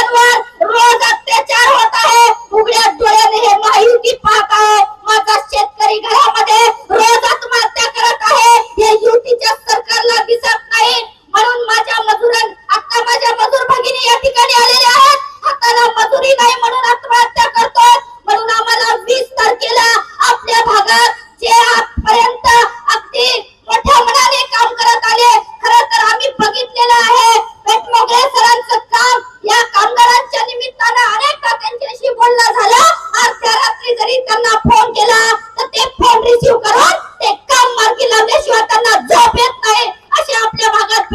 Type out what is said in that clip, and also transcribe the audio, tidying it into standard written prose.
महिलांवर रोज अत्याचार होत आहे. उघड्या डोळ्याने हे महायुती पाहत आहे. माझा शेतकरी घरामध्ये रोज आत्महत्या करत आहे. हे युतीच्या सरकारला दिसत नाही. म्हणून माझ्या मजूर भगिनी या ठिकाणी आलेल्या आहेत. हाताला मजुरी नाही म्हणून आत्महत्या करतोय. म्हणून आम्हाला 20 तारखेला आपल्या भागात जे आजपर्यंत अगदी मोठ्या मनाने काम करत आले, खरं तर आम्ही बघितलेलं आहे पेटमोगळे सरांचं काम. या कामगारांच्या निमित्तानं अनेकदा त्यांच्याशी बोलणं झालं. अर्ध्या रात्री जरी त्यांना फोन केला तर ते फोन रिसीव्ह करून ते काम मार्गी लावल्याशिवाय त्यांना झोप येत नाही. असे आपल्या भागात